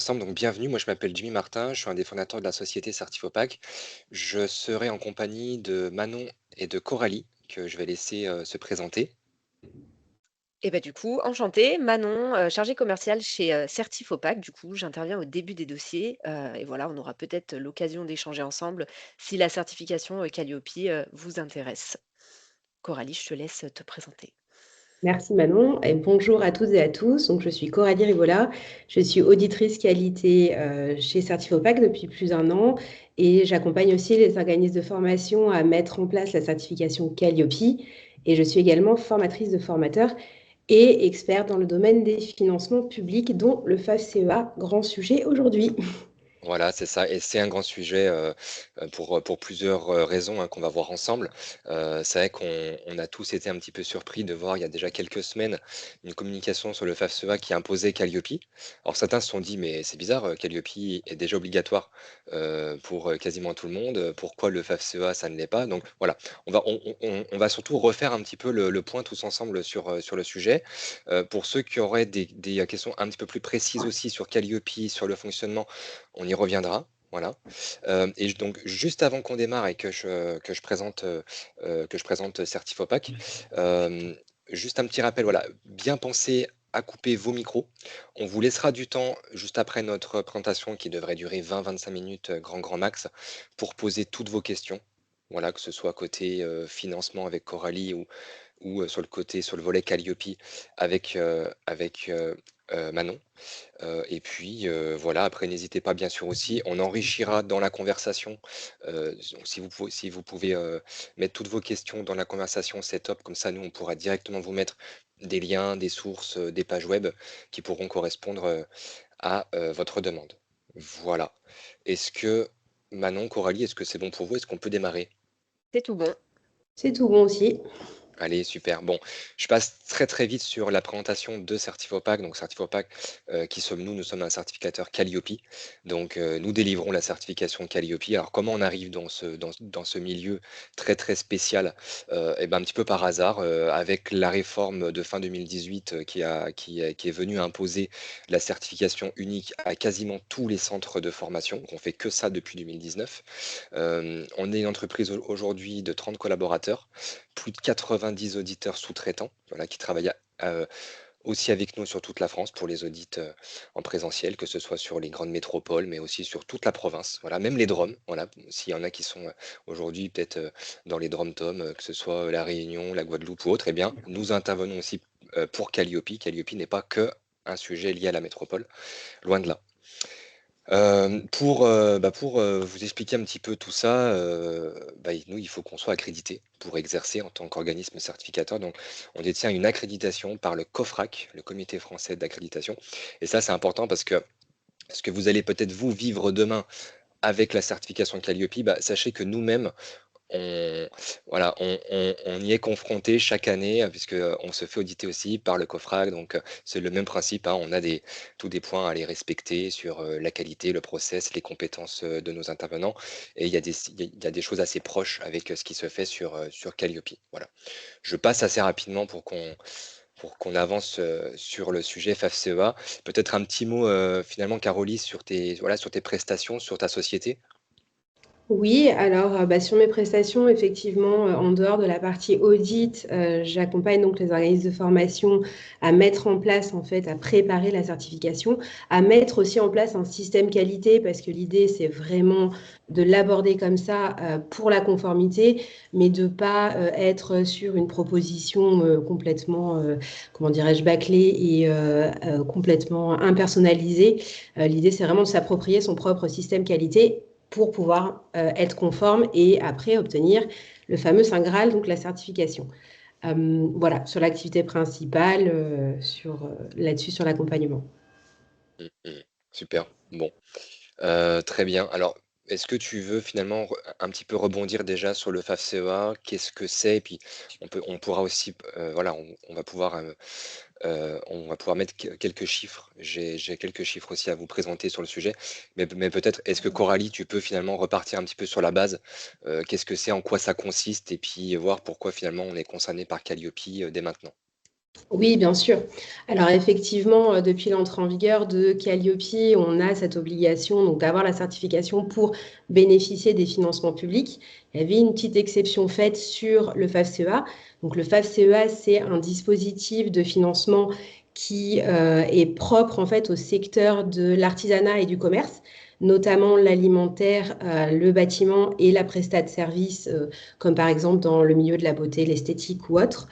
Ensemble, donc bienvenue, moi je m'appelle Jimmy Martin, je suis un des fondateurs de la société Certifopac. Je serai en compagnie de Manon et de Coralie, que je vais laisser se présenter. Et bah, du coup, enchantée, Manon, chargée commerciale chez, Certifopac. Du coup, j'interviens au début des dossiers, et voilà, on aura peut-être l'occasion d'échanger ensemble si la certification, Qualiopi, vous intéresse. Coralie, je te laisse te présenter. Merci Manon et bonjour à toutes et à tous. Donc, je suis Coralie Rivola, je suis auditrice qualité chez Certifopac depuis plus d'un an et j'accompagne aussi les organismes de formation à mettre en place la certification Qualiopi et je suis également formatrice de formateurs et experte dans le domaine des financements publics dont le FAFCEA, grand sujet aujourd'hui. Voilà, c'est ça et c'est un grand sujet, pour plusieurs, raisons, hein, qu'on va voir ensemble. C'est vrai qu'on a tous été un petit peu surpris de voir il y a déjà quelques semaines une communication sur le FAFSEA qui imposait Qualiopi. Alors certains se sont dit: «Mais c'est bizarre, Qualiopi est déjà obligatoire, pour, quasiment tout le monde, pourquoi le FAFSEA ça ne l'est pas?» Donc voilà, on va surtout refaire un petit peu le point tous ensemble sur le sujet. Pour ceux qui auraient des questions un petit peu plus précises aussi sur Qualiopi, sur le fonctionnement, on y reviendra, voilà. Donc juste avant qu'on démarre et que je présente Certifopac, hem, juste un petit rappel, voilà, bien penser à couper vos micros. On vous laissera du temps juste après notre présentation qui devrait durer 20-25 minutes, grand max, pour poser toutes vos questions. Voilà, que ce soit côté, financement avec Coralie ou sur le volet Calliope avec Manon. Et puis, voilà, après n'hésitez pas bien sûr aussi, on enrichira dans la conversation, donc si vous pouvez, mettre toutes vos questions dans la conversation, c'est top, comme ça nous on pourra directement vous mettre des liens, des sources, des pages web qui pourront correspondre, à, votre demande. Voilà. Est-ce que Manon, Coralie, est-ce que c'est bon pour vous? Est-ce qu'on peut démarrer? C'est tout bon. C'est tout bon aussi. Allez, super. Bon, je passe très très vite sur la présentation de Certifopac. Donc Certifopac, qui sommes-nous? Nous sommes un certificateur Calliope. Donc nous délivrons la certification Calliope. Alors comment on arrive dans ce milieu très très spécial? Et ben un petit peu par hasard, avec la réforme de fin 2018 qui est venue imposer la certification unique à quasiment tous les centres de formation. Donc on fait que ça depuis 2019. On est une entreprise aujourd'hui de 30 collaborateurs, plus de 90 auditeurs sous-traitants, voilà, qui travaillent aussi avec nous sur toute la France pour les audits en présentiel, que ce soit sur les grandes métropoles, mais aussi sur toute la province, voilà, même les DROM, voilà, s'il y en a qui sont aujourd'hui peut-être dans les DROM-TOM, que ce soit la Réunion, la Guadeloupe ou autre, eh bien, nous intervenons aussi pour Calliope. Calliope n'est pas que un sujet lié à la métropole, loin de là. Pour vous expliquer un petit peu tout ça, nous, il faut qu'on soit accrédité pour exercer en tant qu'organisme certificateur. Donc, on détient une accréditation par le COFRAC, le Comité français d'accréditation. Et ça, c'est important parce que ce que vous allez peut-être vous vivre demain avec la certification Calliope, sachez que nous-mêmes, on voilà, on y est confronté chaque année, puisque, on se fait auditer aussi par le COFRAC, donc c'est le même principe, hein. On a tous des points à aller respecter sur, la qualité, le process, les compétences, de nos intervenants et il y a des choses assez proches avec, ce qui se fait sur Calliope. Voilà. Je passe assez rapidement pour qu'on avance, sur le sujet FAFCEA. Peut-être un petit mot, finalement, Caroline, sur tes prestations, sur ta société? Oui, alors, sur mes prestations, effectivement, en dehors de la partie audit, j'accompagne donc les organismes de formation à mettre en place, en fait, à préparer la certification, à mettre aussi en place un système qualité parce que l'idée, c'est vraiment de l'aborder comme ça, pour la conformité, mais de pas, être sur une proposition, complètement, comment dirais-je? Bâclée et complètement impersonnalisée. L'idée, c'est vraiment de s'approprier son propre système qualité pour pouvoir être conforme et après obtenir le fameux Saint Graal, donc la certification. Voilà, sur l'activité principale, là-dessus, sur l'accompagnement. Mmh mh. Super. Bon. Très bien. Alors, est-ce que tu veux finalement un petit peu rebondir déjà sur le FAFCEA? Qu'est-ce que c'est? Et puis on pourra aussi, voilà, on va pouvoir mettre quelques chiffres. J'ai quelques chiffres aussi à vous présenter sur le sujet. Mais peut-être, est-ce que Coralie, tu peux finalement repartir un petit peu sur la base? Qu'est-ce que c'est? En quoi ça consiste? Et puis voir pourquoi finalement on est concerné par Calliope, dès maintenant. Oui, bien sûr. Alors effectivement, depuis l'entrée en vigueur de Calliope, on a cette obligation donc d'avoir la certification pour bénéficier des financements publics. Il y avait une petite exception faite sur le FAFCEA. Donc le FAFCEA, c'est un dispositif de financement qui est propre en fait au secteur de l'artisanat et du commerce, notamment l'alimentaire, le bâtiment et la prestat de services, comme par exemple dans le milieu de la beauté, l'esthétique ou autre.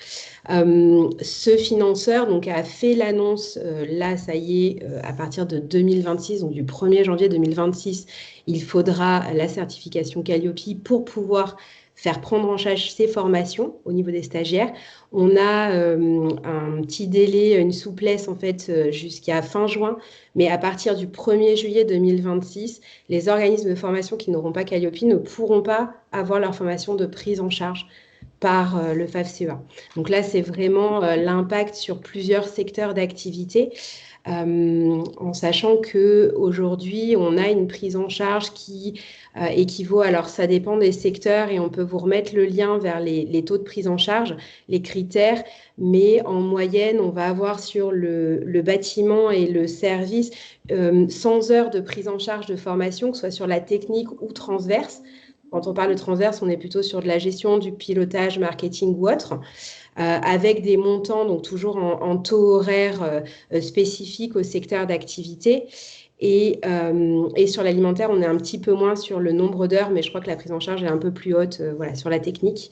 Ce financeur donc, a fait l'annonce, là, ça y est, à partir de 2026, donc du 1er janvier 2026, il faudra la certification Calliope pour pouvoir faire prendre en charge ces formations au niveau des stagiaires. On a un petit délai, une souplesse en fait jusqu'à fin juin, mais à partir du 1er juillet 2026, les organismes de formation qui n'auront pas Calliope ne pourront pas avoir leur formation de prise en charge par le FAFCEA. Donc là, c'est vraiment l'impact sur plusieurs secteurs d'activité, en sachant qu'aujourd'hui, on a une prise en charge qui équivaut, alors ça dépend des secteurs et on peut vous remettre le lien vers les taux de prise en charge, les critères, mais en moyenne, on va avoir sur le bâtiment et le service 100 heures de prise en charge de formation, que ce soit sur la technique ou transverse. Quand on parle de transverse, on est plutôt sur de la gestion, du pilotage, marketing ou autre, avec des montants, donc toujours en taux horaire spécifiques au secteur d'activité. Et sur l'alimentaire, on est un petit peu moins sur le nombre d'heures, mais je crois que la prise en charge est un peu plus haute voilà, sur la technique.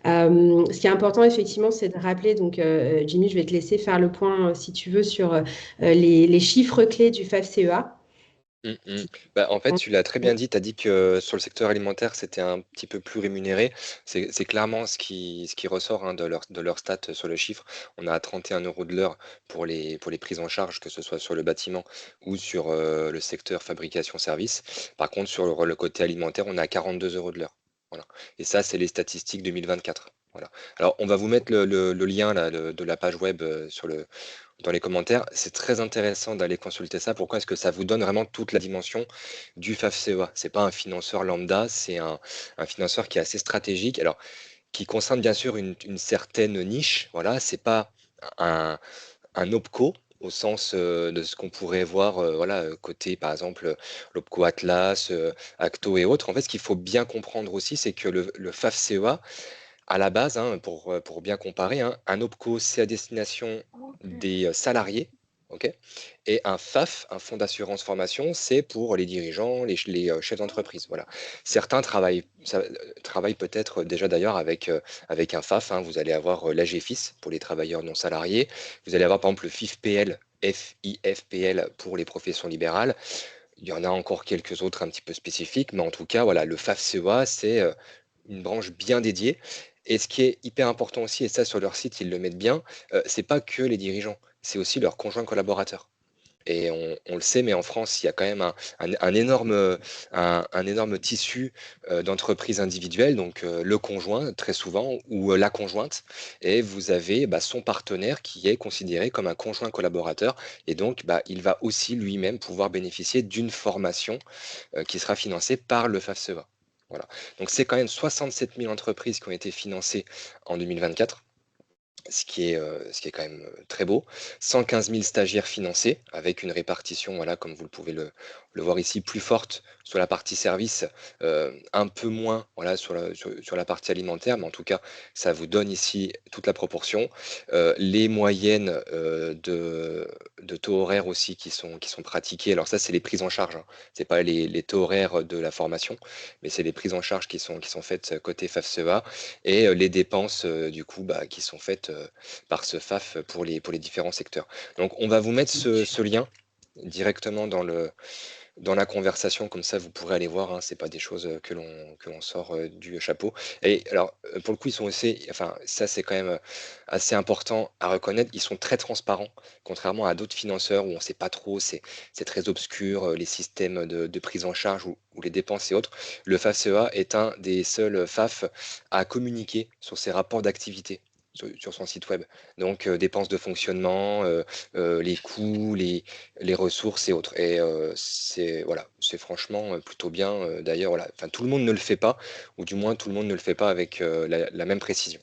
Ce qui est important, effectivement, c'est de rappeler, donc Jimmy, je vais te laisser faire le point, si tu veux, sur les chiffres clés du FAFCEA. Mmh mh. Bah, en fait, tu l'as très bien dit, tu as dit que sur le secteur alimentaire, c'était un petit peu plus rémunéré. C'est clairement ce qui ressort, hein, de leur stats sur le chiffre. On est à 31 € de l'heure pour les prises en charge, que ce soit sur le bâtiment ou sur, le secteur fabrication-service. Par contre, sur le côté alimentaire, on est à 42 € de l'heure. Voilà, et ça, c'est les statistiques 2024. Voilà. Alors, on va vous mettre le lien là, de la page web, dans les commentaires. C'est très intéressant d'aller consulter ça. Pourquoi? Est-ce que ça vous donne vraiment toute la dimension du FAFCEA. C'est pas un financeur lambda, c'est un financeur qui est assez stratégique. Alors, qui concerne bien sûr une certaine niche. Voilà, c'est pas un, un OPCO au sens de ce qu'on pourrait voir, voilà, côté par exemple l'OPCO Atlas, Acto et autres. En fait, ce qu'il faut bien comprendre aussi, c'est que le FAFCEA, à la base, hein, pour bien comparer, hein, un OPCO, c'est à destination des salariés, ok? Et un FAF, un fonds d'assurance formation, c'est pour les dirigeants, les chefs d'entreprise. Voilà. Certains travaillent peut-être déjà d'ailleurs avec un FAF, hein. Vous allez avoir l'AGFIS pour les travailleurs non salariés. Vous allez avoir par exemple le FIFPL, FIFPL pour les professions libérales. Il y en a encore quelques autres un petit peu spécifiques, mais en tout cas, voilà, le FAFCEA, c'est une branche bien dédiée. Et ce qui est hyper important aussi, et ça sur leur site, ils le mettent bien, c'est pas que les dirigeants, c'est aussi leurs conjoints collaborateurs. Et on le sait, mais en France, il y a quand même un énorme tissu d'entreprises individuelles, donc le conjoint très souvent, ou la conjointe, et vous avez son partenaire qui est considéré comme un conjoint collaborateur, et donc il va aussi lui-même pouvoir bénéficier d'une formation qui sera financée par le FAFCEA. Voilà. Donc c'est quand même 67 000 entreprises qui ont été financées en 2024, ce qui est quand même très beau. 115 000 stagiaires financés, avec une répartition, voilà, comme vous le pouvez le voir ici, plus forte sur la partie service, un peu moins voilà, sur la partie alimentaire, mais en tout cas, ça vous donne ici toute la proportion. Les moyennes de taux horaires aussi qui sont pratiquées, alors ça, c'est les prises en charge, hein. C'est pas les taux horaires de la formation, mais c'est les prises en charge qui sont faites côté FAFCEA, et les dépenses du coup qui sont faites par ce FAF pour les différents secteurs. Donc on va vous mettre ce lien directement dans la conversation, comme ça vous pourrez aller voir, hein, c'est pas des choses que l'on sort du chapeau. Et alors pour le coup ils sont aussi, enfin ça c'est quand même assez important à reconnaître, ils sont très transparents, contrairement à d'autres financeurs où on sait pas trop, c'est très obscur, les systèmes de prise en charge ou les dépenses et autres. Le FAFCEA est un des seuls FAF à communiquer sur ses rapports d'activité sur son site web. Donc dépenses de fonctionnement, les coûts, les ressources et autres. Et c'est voilà, c'est franchement plutôt bien. D'ailleurs, voilà, enfin tout le monde ne le fait pas, ou du moins tout le monde ne le fait pas avec la même précision.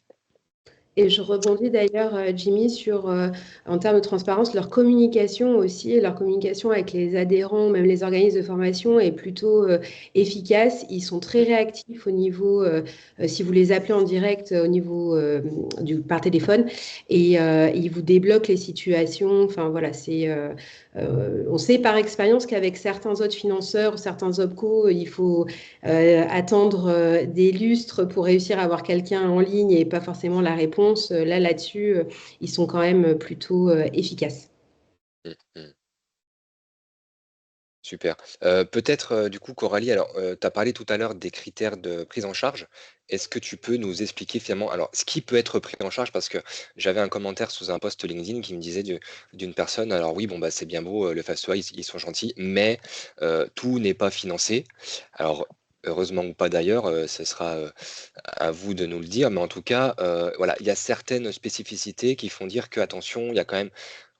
Et je rebondis d'ailleurs, Jimmy, sur, en termes de transparence, leur communication aussi, leur communication avec les adhérents, même les organismes de formation est plutôt efficace. Ils sont très Mm. réactifs au niveau, si vous les appelez en direct, au niveau par téléphone, et ils vous débloquent les situations. Enfin voilà, on sait par expérience qu'avec certains autres financeurs, certains OPCO, il faut attendre des lustres pour réussir à avoir quelqu'un en ligne et pas forcément la réponse. Là, là-dessus, ils sont quand même plutôt efficaces. Mm. Mm. Super. Peut-être, du coup, Coralie, alors, tu as parlé tout à l'heure des critères de prise en charge. Est-ce que tu peux nous expliquer finalement, alors, ce qui peut être pris en charge? Parce que j'avais un commentaire sous un post LinkedIn qui me disait d'une personne, alors oui, bon, bah, c'est bien beau, le FAFSA, ils sont gentils, mais tout n'est pas financé. Alors, heureusement ou pas d'ailleurs, ce sera à vous de nous le dire, mais en tout cas, voilà, il y a certaines spécificités qui font dire que, attention, il y a quand même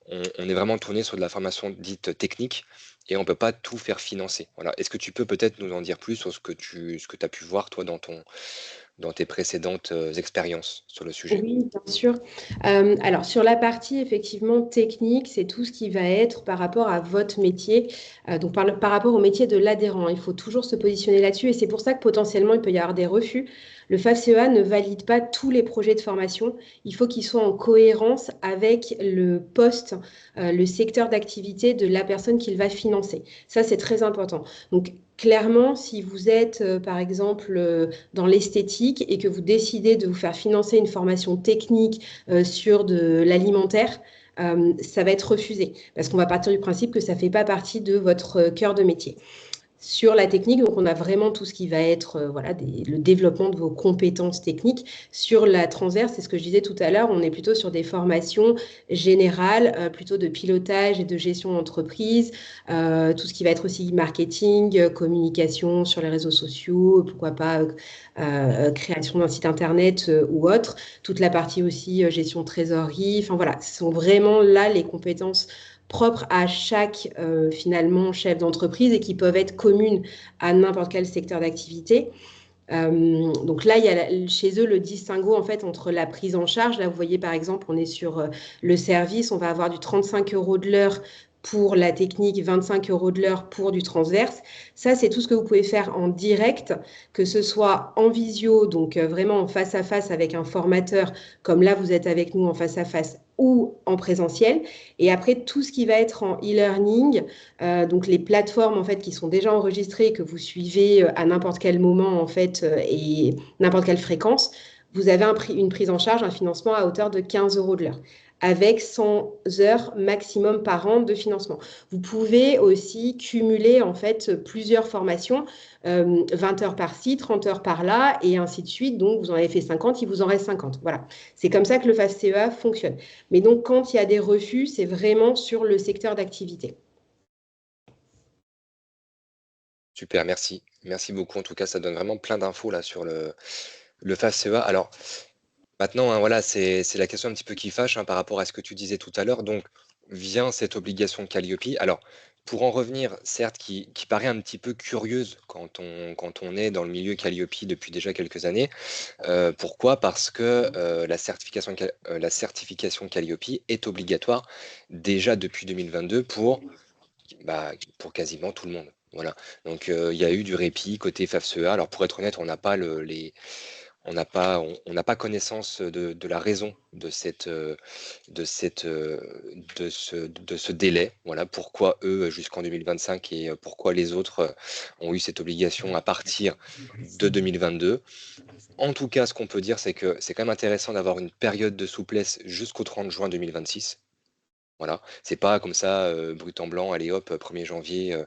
on est vraiment tourné sur de la formation dite technique et on ne peut pas tout faire financer. Voilà. Est-ce que tu peux peut-être nous en dire plus sur ce que tu as pu voir, toi, dans tes précédentes expériences sur le sujet? Oui, bien sûr. Alors, sur la partie effectivement technique, c'est tout ce qui va être par rapport à votre métier, donc par rapport au métier de l'adhérent. Il faut toujours se positionner là-dessus et c'est pour ça que potentiellement il peut y avoir des refus. Le FAFSEA ne valide pas tous les projets de formation. Il faut qu'ils soient en cohérence avec le poste, le secteur d'activité de la personne qu'il va financer. Ça, c'est très important. Donc, clairement, si vous êtes, par exemple, dans l'esthétique et que vous décidez de vous faire financer une formation technique sur de l'alimentaire, ça va être refusé parce qu'on va partir du principe que ça ne fait pas partie de votre cœur de métier. Sur la technique, donc on a vraiment tout ce qui va être voilà, le développement de vos compétences techniques. Sur la transverse, c'est ce que je disais tout à l'heure, on est plutôt sur des formations générales, plutôt de pilotage et de gestion d'entreprise, tout ce qui va être aussi marketing, communication sur les réseaux sociaux, pourquoi pas création d'un site internet ou autre. Toute la partie aussi gestion de trésorerie, enfin voilà, ce sont vraiment là les compétences propres à chaque finalement chef d'entreprise et qui peuvent être communes à n'importe quel secteur d'activité. Donc là, il y a chez eux le distinguo en fait entre la prise en charge. Là, vous voyez par exemple, on est sur le service, on va avoir du 35 € de l'heure pour la technique, 25 € de l'heure pour du transverse. Ça, c'est tout ce que vous pouvez faire en direct, que ce soit en visio, donc vraiment en face à face avec un formateur, comme là, vous êtes avec nous en face à face, ou en présentiel. Et après, tout ce qui va être en e-learning, donc les plateformes en fait qui sont déjà enregistrées que vous suivez à n'importe quel moment en fait et n'importe quelle fréquence, vous avez une prise en charge, un financement à hauteur de 15 € de l'heure avec 100 heures maximum par an de financement. Vous pouvez aussi cumuler en fait plusieurs formations, 20 heures par-ci, 30 heures par-là et ainsi de suite. Donc vous en avez fait 50, il vous en reste 50. Voilà. C'est comme ça que le FAFSA fonctionne. Mais donc quand il y a des refus, c'est vraiment sur le secteur d'activité. Super, merci. Merci beaucoup. En tout cas, ça donne vraiment plein d'infos là sur le FAFSEA. Alors, maintenant, hein, voilà, c'est la question un petit peu qui fâche hein, par rapport à ce que tu disais tout à l'heure. Donc, vient cette obligation Calliope. Alors, pour en revenir, certes, qui paraît un petit peu curieuse quand on est dans le milieu Calliope depuis déjà quelques années. Pourquoi? Parce que la certification Calliope est obligatoire déjà depuis 2022 pour quasiment tout le monde. Voilà. Donc, il y a eu du répit côté FAFSEA. Alors, pour être honnête, on n'a pas connaissance de la raison de cette, de ce délai. Voilà, pourquoi eux jusqu'en 2025 et pourquoi les autres ont eu cette obligation à partir de 2022. En tout cas, ce qu'on peut dire, c'est que c'est quand même intéressant d'avoir une période de souplesse jusqu'au 30 juin 2026. Voilà, c'est pas comme ça, brut en blanc, allez hop, 1er janvier,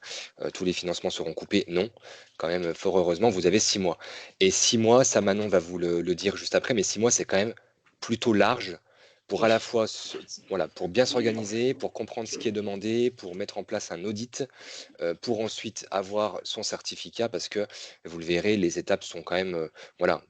tous les financements seront coupés. Non, quand même, fort heureusement, vous avez 6 mois et 6 mois, ça Manon va vous le dire juste après, mais 6 mois, c'est quand même plutôt large pour à la fois voilà, pour bien s'organiser, pour comprendre ce qui est demandé, pour mettre en place un audit, pour ensuite avoir son certificat parce que vous le verrez, les étapes sont quand même, voilà,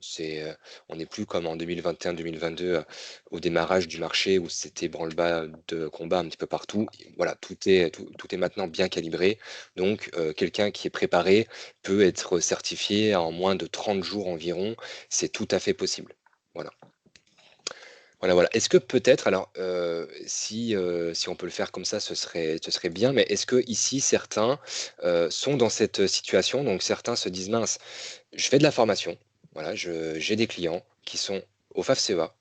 on n'est plus comme en 2021-2022 au démarrage du marché où c'était branle-bas de combat un petit peu partout. Voilà, tout est maintenant bien calibré. Donc, quelqu'un qui est préparé peut être certifié en moins de 30 jours environ. C'est tout à fait possible. Voilà. Voilà, voilà. Est-ce que peut-être alors, si on peut le faire comme ça, ce serait bien, mais est-ce que ici certains, sont dans cette situation? Donc certains se disent: «Mince, je fais de la formation, voilà, je j'ai des clients qui sont au FAFSEA,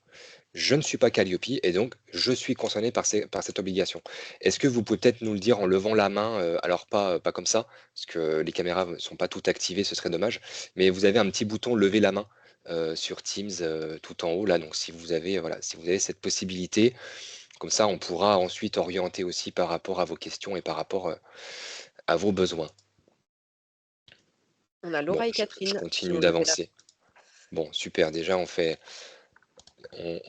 je ne suis pas Calliope et donc je suis concerné par cette obligation». Est-ce que vous pouvez peut-être nous le dire en levant la main, alors pas comme ça, parce que les caméras ne sont pas toutes activées, ce serait dommage, mais vous avez un petit bouton «lever la main», sur Teams, tout en haut là, donc si vous avez, voilà, si vous avez cette possibilité, comme ça on pourra ensuite orienter aussi par rapport à vos questions et par rapport, à vos besoins. On a Bon, Laura et je Catherine qui continue ont levé la d'avancer. Bon, super, déjà on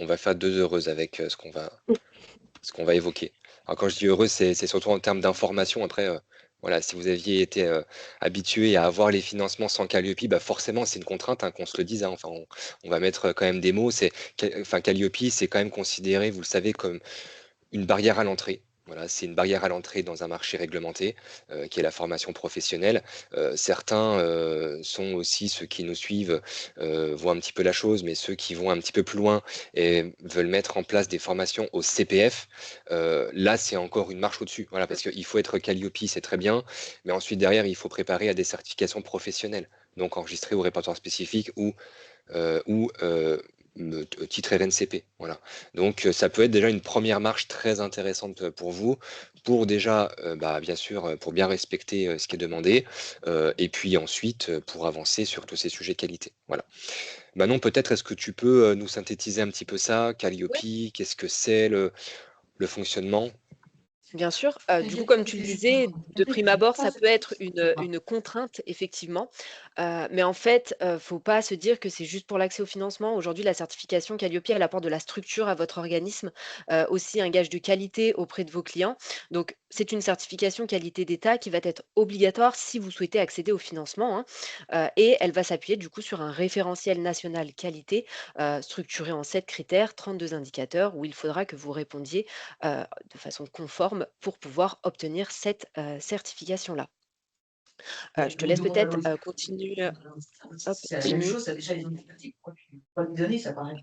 va faire 2 heureuses avec, ce qu'on va évoquer. Alors quand je dis heureuse, c'est surtout en termes d'information. Après, voilà, si vous aviez été, habitués à avoir les financements sans Calliope, bah, forcément c'est une contrainte, hein, qu'on se le dise, hein. Enfin, on va mettre, quand même des mots. Calliope, c'est quand même considéré, vous le savez, comme une barrière à l'entrée. Voilà, c'est une barrière à l'entrée dans un marché réglementé, qui est la formation professionnelle. Certains, sont aussi ceux qui nous suivent, voient un petit peu la chose, mais ceux qui vont un petit peu plus loin et veulent mettre en place des formations au CPF, là, c'est encore une marche au-dessus. Voilà, parce qu'il faut être Calliope, c'est très bien, mais ensuite derrière, il faut préparer à des certifications professionnelles, donc enregistrées au répertoire spécifique ou titre RNCP, voilà. Donc, ça peut être déjà une première marche très intéressante, pour vous, pour déjà, bah, bien sûr, pour bien respecter, ce qui est demandé, et puis ensuite, pour avancer sur tous ces sujets qualité. Voilà. Manon, peut-être est-ce que tu peux, nous synthétiser un petit peu ça? Calliope, qu'est-ce que c'est le fonctionnement? Bien sûr, du coup, comme tu le disais, de prime abord, ça peut être une contrainte effectivement, mais en fait, faut pas se dire que c'est juste pour l'accès au financement. Aujourd'hui, la certification Qualiopi, elle apporte de la structure à votre organisme, aussi un gage de qualité auprès de vos clients. Donc c'est une certification qualité d'État qui va être obligatoire si vous souhaitez accéder au financement, hein, et elle va s'appuyer du coup sur un référentiel national qualité, structuré en 7 critères, 32 indicateurs où il faudra que vous répondiez, de façon conforme pour pouvoir obtenir cette, certification-là. Je te laisse peut-être, continuer, hop, C'est la même Jimmy, chose, ça déjà les antibiotiques, quoi, tu peux pas lui donner, ça paraît.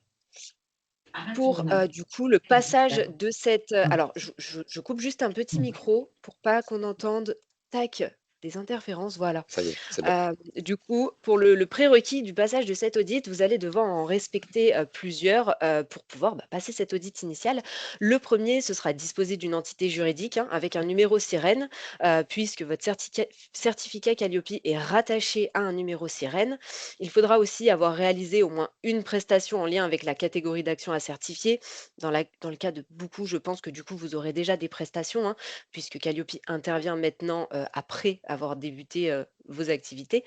pour, du coup, le passage de cette, alors je coupe juste un petit micro pour pas qu'on entende, tac, des interférences, voilà. Ça y est, c'est bon. Du coup, pour le prérequis du passage de cet audit, vous allez devoir en respecter, plusieurs, pour pouvoir, bah, passer cet audit initial. Le premier, ce sera disposer d'une entité juridique, hein, avec un numéro sirène, puisque votre certificat Qualiopi est rattaché à un numéro sirène. Il faudra aussi avoir réalisé au moins une prestation en lien avec la catégorie d'action à certifier. Dans le cas de beaucoup, je pense que du coup, vous aurez déjà des prestations, hein, puisque Qualiopi intervient maintenant, après avoir débuté, vos activités.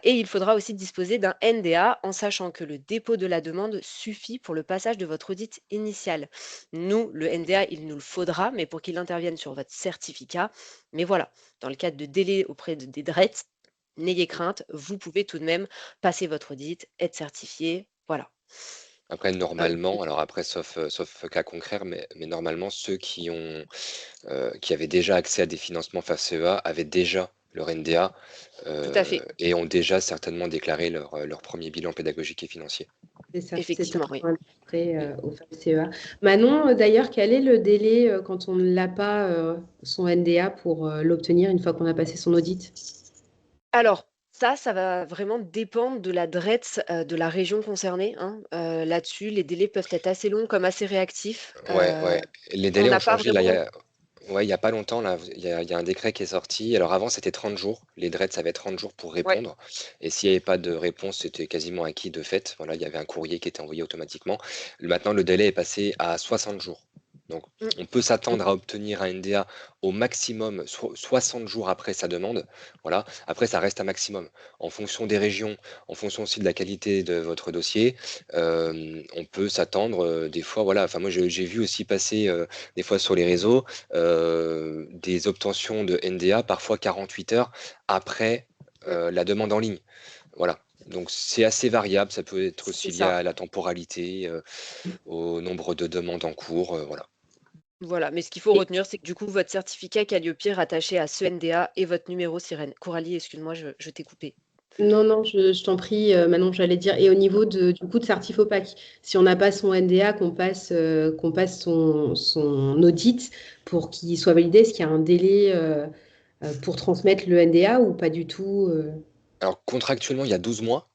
Et il faudra aussi disposer d'un NDA en sachant que le dépôt de la demande suffit pour le passage de votre audit initial. Nous, le NDA, il nous le faudra, mais pour qu'il intervienne sur votre certificat. Mais voilà, dans le cadre de délai auprès des DRET, n'ayez crainte, vous pouvez tout de même passer votre audit, être certifié. Voilà. Après Euh, normalement, alors après sauf cas concret, mais normalement ceux qui avaient déjà accès à des financements FAFSEA avaient déjà leur NDA, Tout à fait, et ont déjà certainement déclaré leur 1er bilan pédagogique et financier. C'est ça, c'est ça effectivement, oui. pour l'entrée au FAFCEA. Manon, d'ailleurs, quel est le délai quand on ne l'a pas, son NDA, pour l'obtenir une fois qu'on a passé son audit? Alors, ça va vraiment dépendre de la DRETS, de la région concernée, hein. Là-dessus, les délais peuvent être assez longs comme assez réactifs. Ouais, ouais, les On délais ont n'a pas changé là, vraiment il y a pas longtemps là, il y a un décret qui est sorti. Alors avant, c'était 30 jours. Les DRED, ça avait 30 jours pour ouais. répondre et s'il y avait pas de réponse, c'était quasiment acquis de fait. Voilà, il y avait un courrier qui était envoyé automatiquement. Maintenant, le délai est passé à 60 jours. Donc Mmh. on peut s'attendre à obtenir un NDA au maximum 60 jours après sa demande. Voilà. Après, ça reste un maximum. En fonction des régions, en fonction aussi de la qualité de votre dossier, on peut s'attendre, des fois, voilà, enfin moi j'ai vu aussi passer, des fois sur les réseaux, des obtentions de NDA parfois 48 heures après, Mmh. la demande en ligne. Voilà, donc c'est assez variable, ça peut être C'est aussi lié ça. à la temporalité, au nombre de demandes en cours, voilà. Voilà, mais ce qu'il faut Et retenir, c'est que du coup, votre certificat Qualiopi est rattaché à ce NDA et votre numéro sirène. Coralie, excuse-moi, je t'ai coupé. Non, non, je t'en prie, Manon, j'allais dire. Et au niveau du coup de Certifopac, si on n'a pas son NDA, qu'on passe son audit pour qu'il soit validé, est-ce qu'il y a un délai pour transmettre le NDA ou pas du tout Alors contractuellement, il y a 12 mois.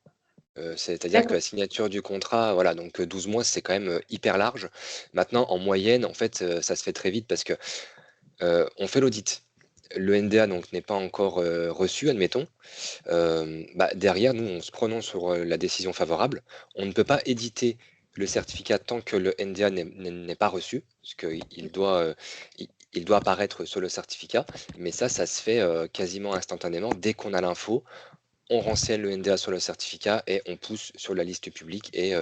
C'est-à-dire que D'accord. la signature du contrat, voilà, donc 12 mois, c'est quand même hyper large. Maintenant, en moyenne, en fait, ça se fait très vite parce que on fait l'audit. Le NDA donc n'est pas encore reçu, admettons. Bah, derrière, nous, on se prononce sur la décision favorable. On ne peut pas éditer le certificat tant que le NDA n'est pas reçu, parce qu'il doit, il doit apparaître sur le certificat. Mais ça se fait quasiment instantanément. Dès qu'on a l'info, on renseigne le NDA sur le certificat et on pousse sur la liste publique et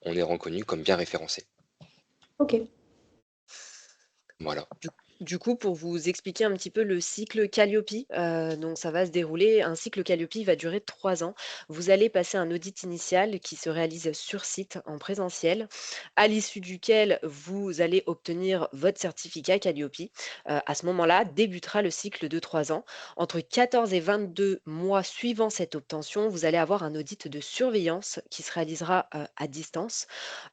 on est reconnu comme bien référencé. Ok. Voilà. Du coup, pour vous expliquer un petit peu le cycle Calliope, donc ça va se dérouler, un cycle Calliope va durer 3 ans. Vous allez passer un audit initial qui se réalise sur site en présentiel, à l'issue duquel vous allez obtenir votre certificat Calliope. À ce moment-là, débutera le cycle de 3 ans. Entre 14 et 22 mois suivant cette obtention, vous allez avoir un audit de surveillance qui se réalisera à distance.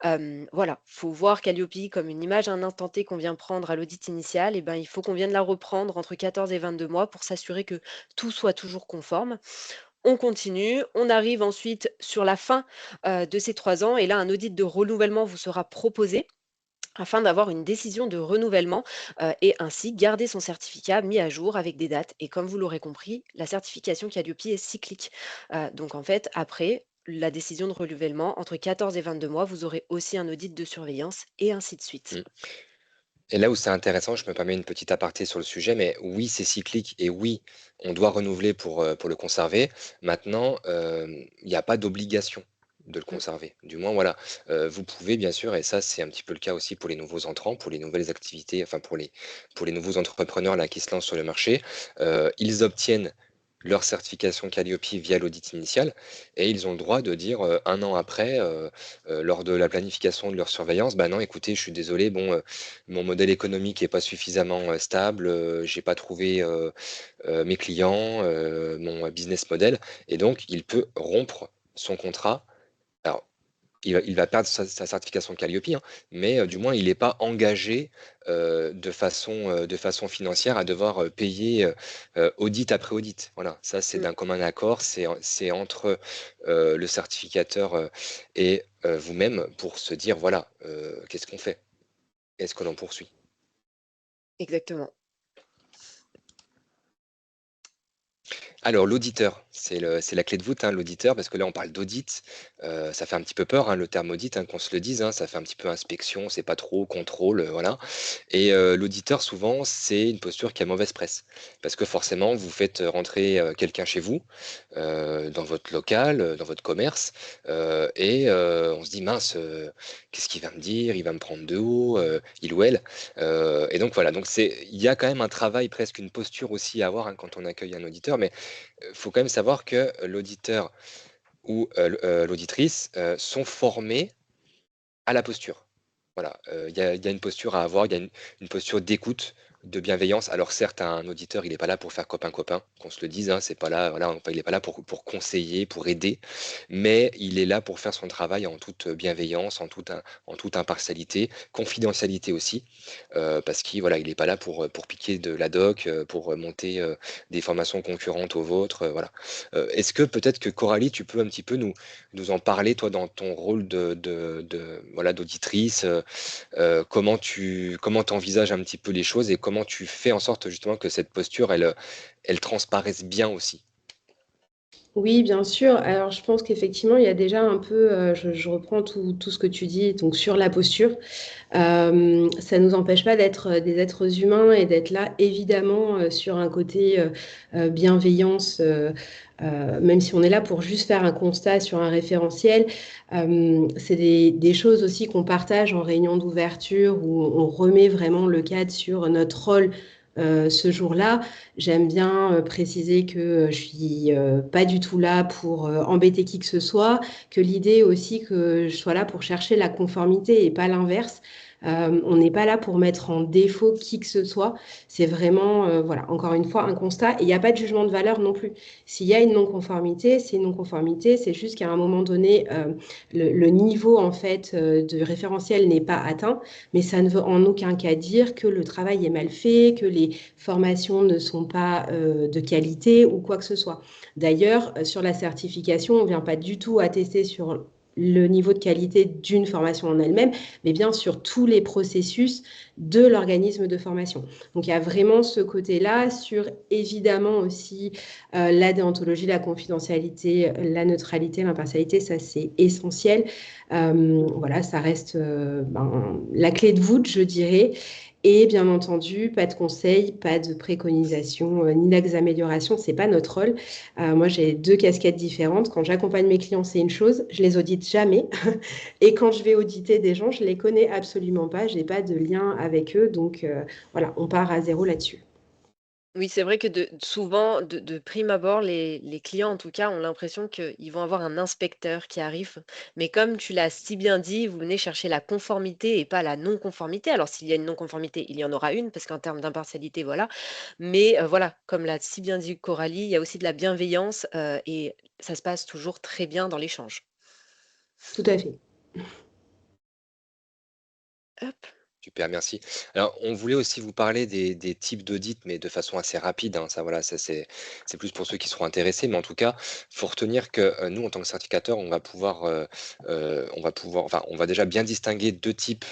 Voilà, faut voir Calliope comme une image à un instant T qu'on vient prendre à l'audit initial et ben, il faut qu'on vienne la reprendre entre 14 et 22 mois pour s'assurer que tout soit toujours conforme. On continue, on arrive ensuite sur la fin, de ces 3 ans et là, un audit de renouvellement vous sera proposé afin d'avoir une décision de renouvellement, et ainsi garder son certificat mis à jour avec des dates et comme vous l'aurez compris, la certification Calliope est cyclique. Donc en fait, après la décision de renouvellement, entre 14 et 22 mois, vous aurez aussi un audit de surveillance et ainsi de suite. Mm. Et là où c'est intéressant, je me permets une petite aparté sur le sujet, mais oui, c'est cyclique et oui, on doit renouveler pour le conserver. Maintenant, il n'y a pas d'obligation de le Mmh. conserver. Du moins, voilà, vous pouvez bien sûr, et ça c'est un petit peu le cas aussi pour les nouveaux entrants, pour les nouvelles activités, enfin pour les nouveaux entrepreneurs là qui se lancent sur le marché, ils obtiennent leur certification Calliope via l'audit initial et ils ont le droit de dire 1 an après, lors de la planification de leur surveillance, bah non, écoutez, je suis désolé, bon, mon modèle économique est pas suffisamment stable, j'ai pas trouvé mes clients, mon business model, et donc il peut rompre son contrat. Alors, il va perdre sa certification Calliope, hein, mais du moins il n'est pas engagé de façon financière à devoir payer audit après audit. Voilà, ça c'est Mmh. d'un commun accord, c'est entre le certificateur et vous-même pour se dire voilà, qu'est-ce qu'on fait? Est-ce que l'on poursuit? Exactement. Alors l'auditeur, c'est la clé de voûte, hein, l'auditeur, parce que là on parle d'audit, ça fait un petit peu peur, hein, le terme audit, hein, qu'on se le dise, hein, ça fait un petit peu inspection, c'est pas trop, contrôle, voilà. Et l'auditeur souvent c'est une posture qui a mauvaise presse. Parce que forcément vous faites rentrer quelqu'un chez vous, dans votre local, dans votre commerce, et on se dit: «Mince, qu'est-ce qu'il va me dire? Il va me prendre de haut, il ou elle». Et donc voilà, donc il y a quand même un travail, presque une posture aussi à avoir, hein, quand on accueille un auditeur, mais faut quand même savoir que l'auditeur ou l'auditrice, sont formés à la posture. Voilà, il y a une posture à avoir, il y a une posture d'écoute, de bienveillance. Alors certes, un auditeur, il est pas là pour faire copain-copain, qu'on se le dise, hein, c'est pas là, voilà, enfin, il est pas là pour conseiller, pour aider, mais il est là pour faire son travail en toute bienveillance, en toute impartialité, confidentialité aussi, parce qu'il voilà, il est pas là pour piquer de la doc, pour monter, des formations concurrentes aux vôtres, voilà. Est-ce que peut-être que Coralie, tu peux un petit peu nous en parler, toi, dans ton rôle voilà, d'auditrice, comment t'envisages un petit peu les choses et comment tu fais en sorte justement que cette posture, elle transparaisse bien aussi? Oui, bien sûr. Alors, je pense qu'effectivement, il y a déjà un peu, je reprends tout ce que tu dis, donc sur la posture. Ça ne nous empêche pas d'être des êtres humains et d'être là, évidemment, sur un côté bienveillance, même si on est là pour juste faire un constat sur un référentiel. C'est des choses aussi qu'on partage en réunion d'ouverture où on remet vraiment le cadre sur notre rôle ce jour-là. J'aime bien préciser que je suis pas du tout là pour embêter qui que ce soit, que l'idée aussi que je sois là pour chercher la conformité et pas l'inverse. On n'est pas là pour mettre en défaut qui que ce soit. C'est vraiment, voilà, encore une fois, un constat. Et il n'y a pas de jugement de valeur non plus. S'il y a une non-conformité, c'est une non-conformité. C'est juste qu'à un moment donné, le niveau en fait de référentiel n'est pas atteint, mais ça ne veut en aucun cas dire que le travail est mal fait, que les formations ne sont pas de qualité ou quoi que ce soit. D'ailleurs, sur la certification, on ne vient pas du tout attester sur le niveau de qualité d'une formation en elle-même, mais bien sur tous les processus de l'organisme de formation. Donc il y a vraiment ce côté-là sur évidemment aussi la déontologie, la confidentialité, la neutralité, l'impartialité, ça c'est essentiel. Voilà, ça reste la clé de voûte, je dirais. Et bien entendu, pas de conseils, pas de préconisations, ni d'amélioration, c'est pas notre rôle. Moi, j'ai 2 casquettes différentes. Quand j'accompagne mes clients, c'est une chose, je les audite jamais. Et quand je vais auditer des gens, je les connais absolument pas, j'ai pas de lien avec eux. Donc voilà, on part à zéro là-dessus. Oui, c'est vrai que souvent, de prime abord, les clients, en tout cas, ont l'impression qu'ils vont avoir un inspecteur qui arrive. Mais comme tu l'as si bien dit, vous venez chercher la conformité et pas la non-conformité. Alors, s'il y a une non-conformité, il y en aura une, parce qu'en termes d'impartialité, voilà. Mais voilà, comme l'a si bien dit Coralie, il y a aussi de la bienveillance et ça se passe toujours très bien dans l'échange. Tout à fait. Hop. Super, merci. Alors, on voulait aussi vous parler des types d'audits, mais de façon assez rapide, hein. Ça, voilà, ça c'est plus pour ceux qui seront intéressés. Mais en tout cas, faut retenir que nous, en tant que certificateur, enfin, on va déjà bien distinguer deux types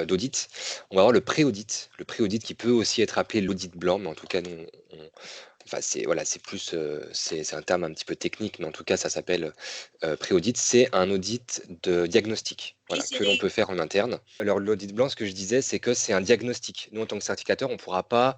d'audits. On va avoir le pré-audit, qui peut aussi être appelé l'audit blanc, mais en tout cas, nous, enfin, c'est voilà, c'est plus, c'est un terme un petit peu technique, mais en tout cas, ça s'appelle pré-audit. C'est un audit de diagnostic, voilà, que l'on peut faire en interne. Alors, l'audit blanc, ce que je disais, c'est que c'est un diagnostic. Nous, en tant que certificateur, on pourra pas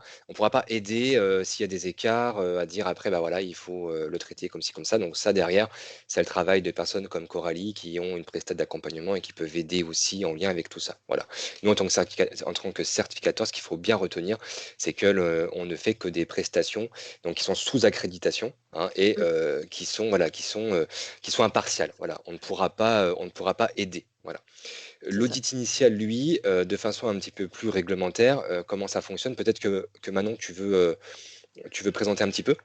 aider s'il y a des écarts à dire après, bah voilà, il faut le traiter comme ci, comme ça. Donc, ça, derrière, c'est le travail de personnes comme Coralie qui ont une prestation d'accompagnement et qui peuvent aider aussi en lien avec tout ça. Voilà. Nous, en tant que certificateur, ce qu'il faut bien retenir, c'est que on ne fait que des prestations donc qui sont sous accréditation, hein, et voilà, qui sont impartiales. Voilà, on ne pourra pas aider. Voilà. C'est ça. L'audit initial, lui, de façon un petit peu plus réglementaire, comment ça fonctionne? Peut-être que Manon, tu veux présenter un petit peu?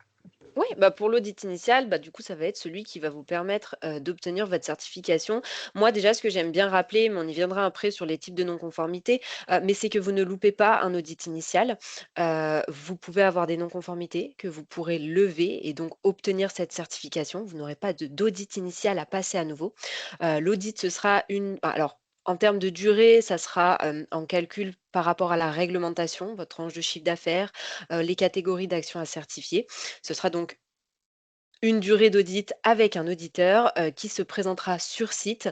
Oui, bah, pour l'audit initial, bah, du coup, ça va être celui qui va vous permettre d'obtenir votre certification. Moi, déjà, ce que j'aime bien rappeler, mais on y viendra après sur les types de non-conformité, mais c'est que vous ne loupez pas un audit initial. Vous pouvez avoir des non-conformités que vous pourrez lever et donc obtenir cette certification. Vous n'aurez pas d'audit initial à passer à nouveau. L'audit, ce sera alors, en termes de durée, ça sera en calcul par rapport à la réglementation, votre tranche de chiffre d'affaires, les catégories d'actions à certifier. Ce sera donc une durée d'audit avec un auditeur qui se présentera sur site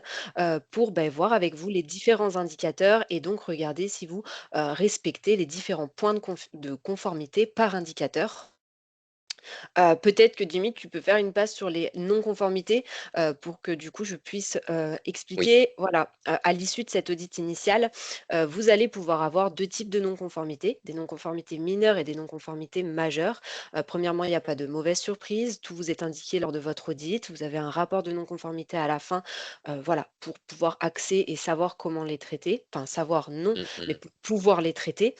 pour voir avec vous les différents indicateurs et donc regarder si vous respectez les différents points de conformité par indicateur. Peut-être que Jimmy, tu peux faire une passe sur les non-conformités, pour que du coup je puisse, Oui. expliquer voilà, à l'issue de cet audit initial, vous allez pouvoir avoir 2 types de non-conformités, des non-conformités mineures et des non-conformités majeures. Premièrement, il n'y a pas de mauvaise surprise, tout vous est indiqué lors de votre audit, vous avez un rapport de non-conformité à la fin, voilà, pour pouvoir axer et savoir comment les traiter. Enfin savoir non, Mm, mais mm. pour pouvoir les traiter.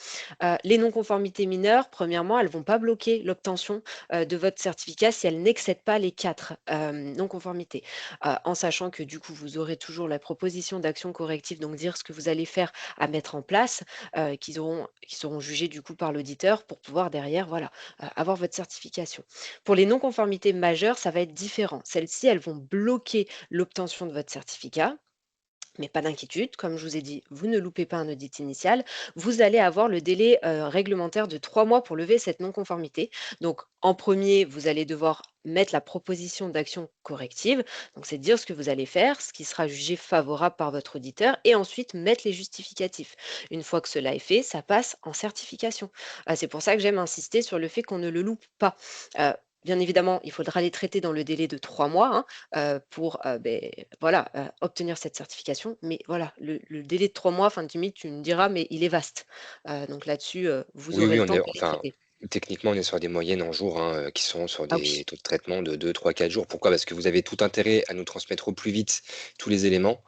Les non-conformités mineures, premièrement, elles ne vont pas bloquer l'obtention de votre certificat si elle n'excède pas les 4 non-conformités. En sachant que du coup, vous aurez toujours la proposition d'action corrective, donc dire ce que vous allez faire à mettre en place, qui seront jugés du coup par l'auditeur pour pouvoir derrière, voilà, avoir votre certification. Pour les non-conformités majeures, ça va être différent. Celles-ci, elles vont bloquer l'obtention de votre certificat. Mais pas d'inquiétude, comme je vous ai dit, vous ne loupez pas un audit initial. Vous allez avoir le délai réglementaire de 3 mois pour lever cette non-conformité. Donc, en premier, vous allez devoir mettre la proposition d'action corrective. Donc, c'est dire ce que vous allez faire, ce qui sera jugé favorable par votre auditeur, et ensuite mettre les justificatifs. Une fois que cela est fait, ça passe en certification. C'est pour ça que j'aime insister sur le fait qu'on ne le loupe pas. Euh, Bien évidemment, il faudra les traiter dans le délai de 3 mois, hein, pour voilà, obtenir cette certification. Mais voilà, le délai de 3 mois, enfin, limite, tu me diras, mais il est vaste. Donc là-dessus, vous Oui, aurez oui, le on temps est de les enfin, traiter. techniquement, on est sur des moyennes en jours, hein, qui sont sur Ah des oui. taux de traitement de 2, 3, 4 jours. Pourquoi? Parce que vous avez tout intérêt à nous transmettre au plus vite tous les éléments.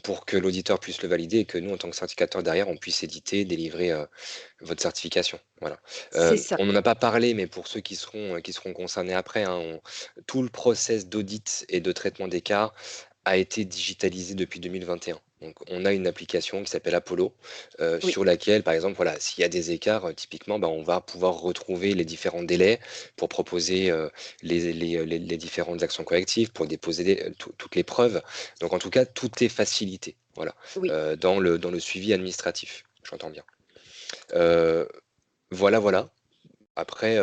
pour que l'auditeur puisse le valider et que nous, en tant que certificateur derrière, on puisse éditer, délivrer, votre certification. Voilà. C'est ça. On n'en a pas parlé, mais pour ceux qui seront concernés après, hein, tout le process d'audit et de traitement des cas a été digitalisé depuis 2021. Donc on a une application qui s'appelle Apollo, Oui, sur laquelle, par exemple, voilà, s'il y a des écarts, typiquement, bah, on va pouvoir retrouver les différents délais pour proposer, les différentes actions correctives, pour déposer toutes les preuves. Donc en tout cas, tout est facilité, voilà, oui. dans le suivi administratif, j'entends bien. Heu, voilà, voilà. Après,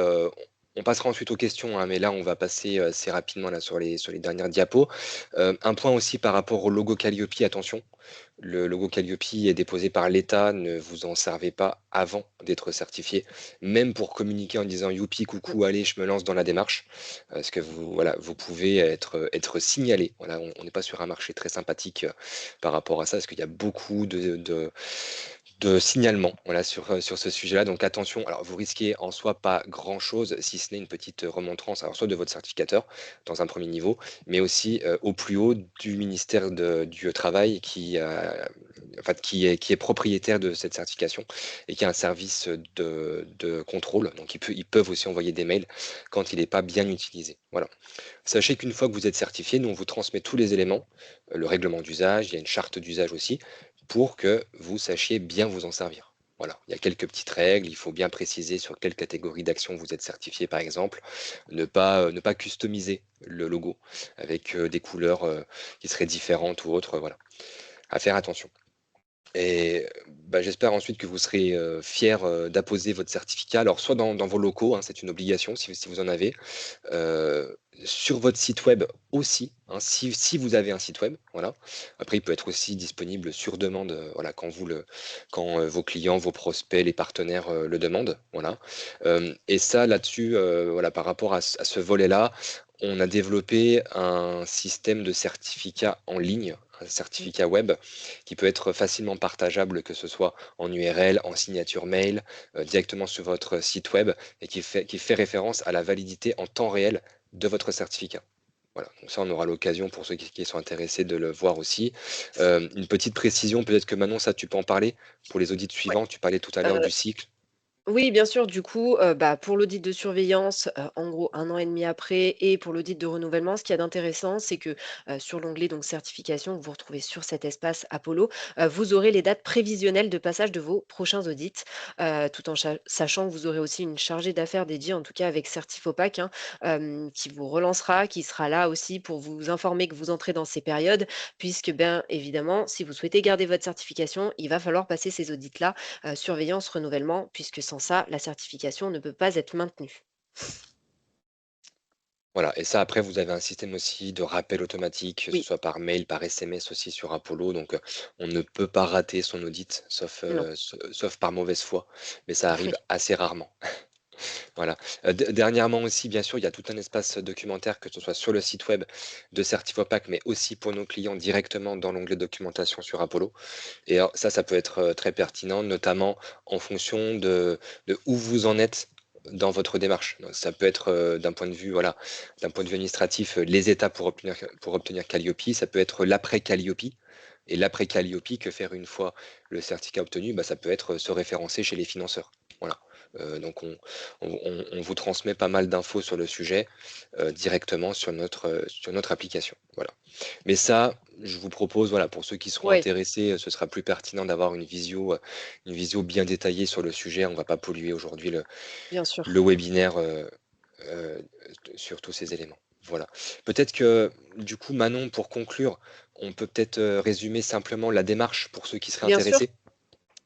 on passera ensuite aux questions, hein, mais là, on va passer, assez rapidement là sur les dernières diapos. Un point aussi par rapport au logo Calliope, attention, le logo Calliope est déposé par l'État, ne vous en servez pas avant d'être certifié, même pour communiquer en disant: «Youpi, Mmh. coucou, allez, je me lance dans la démarche», parce que voilà, vous pouvez être signalé. Voilà, on n'est pas sur un marché très sympathique, par rapport à ça, parce qu'il y a beaucoup de signalement, voilà, sur ce sujet-là. Donc attention, alors vous risquez en soi pas grand-chose, si ce n'est une petite remontrance, alors soit de votre certificateur dans un premier niveau, mais aussi au plus haut du ministère du Travail qui est propriétaire de cette certification et qui a un service de contrôle. Donc ils peuvent aussi envoyer des mails quand il n'est pas bien utilisé. Voilà. Sachez qu'une fois que vous êtes certifié, nous on vous transmet tous les éléments, le règlement d'usage, il y a une charte d'usage aussi, pour que vous sachiez bien vous en servir. Voilà, il y a quelques petites règles, il faut bien préciser sur quelle catégorie d'action vous êtes certifié par exemple, ne pas customiser le logo avec des couleurs qui seraient différentes ou autres, voilà, à faire attention. Et bah, j'espère ensuite que vous serez fiers d'apposer votre certificat, alors soit dans vos locaux, hein, c'est une obligation si vous en avez, sur votre site web aussi, hein, si vous avez un site web, voilà. Après, il peut être aussi disponible sur demande, voilà, quand vos clients, vos prospects, les partenaires le demandent, voilà. Et ça, là-dessus, voilà, par rapport à ce volet-là, on a développé un système de certificat en ligne, un Mmh. certificat web qui peut être facilement partageable, que ce soit en URL, en signature mail, directement sur votre site web et qui fait référence à la validité en temps réel de votre certificat. Voilà, donc ça, on aura l'occasion pour ceux qui sont intéressés de le voir aussi. Une petite précision, peut-être que Manon, ça, tu peux en parler pour les audits Ouais. suivants. Tu parlais tout à l'heure du cycle. Oui, bien sûr. Du coup, bah, pour l'audit de surveillance, en gros 1 an et demi après et pour l'audit de renouvellement, ce qu'il y a d'intéressant, c'est que, sur l'onglet donc certification que vous retrouvez sur cet espace Apollo, vous aurez les dates prévisionnelles de passage de vos prochains audits, tout en sachant que vous aurez aussi une chargée d'affaires dédiée, en tout cas avec Certifopac, hein, qui vous relancera, qui sera là aussi pour vous informer que vous entrez dans ces périodes puisque, bien évidemment, si vous souhaitez garder votre certification, il va falloir passer ces audits-là, surveillance, renouvellement, puisque sans ça, la certification ne peut pas être maintenue. Voilà, et ça, après, vous avez un système aussi de rappel automatique, que ce Oui, soit par mail, par SMS aussi sur Apollo. Donc, on ne peut pas rater son audit, non. sauf par mauvaise foi, mais ça Oui, arrive assez rarement. Voilà. Dernièrement aussi, bien sûr, il y a tout un espace documentaire, que ce soit sur le site web de Certifopac, mais aussi pour nos clients directement dans l'onglet documentation sur Apollo. Et alors, ça peut être très pertinent, notamment en fonction de où vous en êtes dans votre démarche. Donc, ça peut être d'un point de vue, voilà, d'un point de vue administratif, les étapes pour obtenir Calliope. Ça peut être l'après Calliope. Et l'après Calliope, que faire une fois le certificat obtenu, bah, ça peut être se référencer chez les financeurs. Voilà. Donc on vous transmet pas mal d'infos sur le sujet directement sur notre application. Voilà. Mais ça, je vous propose, voilà, pour ceux qui seront ouais, intéressés, ce sera plus pertinent d'avoir une visio bien détaillée sur le sujet. On ne va pas polluer aujourd'hui bien sûr. le webinaire heu, sur tous ces éléments. Voilà. Peut-être que, du coup, Manon, pour conclure, on peut peut-être résumer simplement la démarche pour ceux qui seraient Bien sûr. intéressés?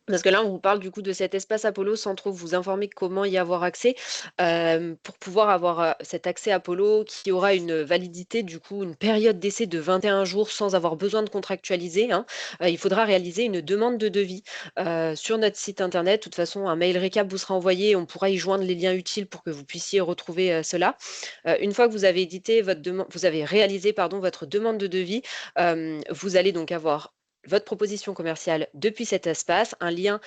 Parce que là, on vous parle du coup de cet espace Apollo sans trop vous informer comment y avoir accès. Pour pouvoir avoir, cet accès Apollo qui aura une validité, du coup, une période d'essai de 21 jours sans avoir besoin de contractualiser, hein, il faudra réaliser une demande de devis, sur notre site internet. De toute façon, un mail récap vous sera envoyé, on pourra y joindre les liens utiles pour que vous puissiez retrouver, cela. Une fois que vous avez réalisé, pardon, votre demande de devis, vous allez donc avoir votre proposition commerciale depuis cet espace. Un lien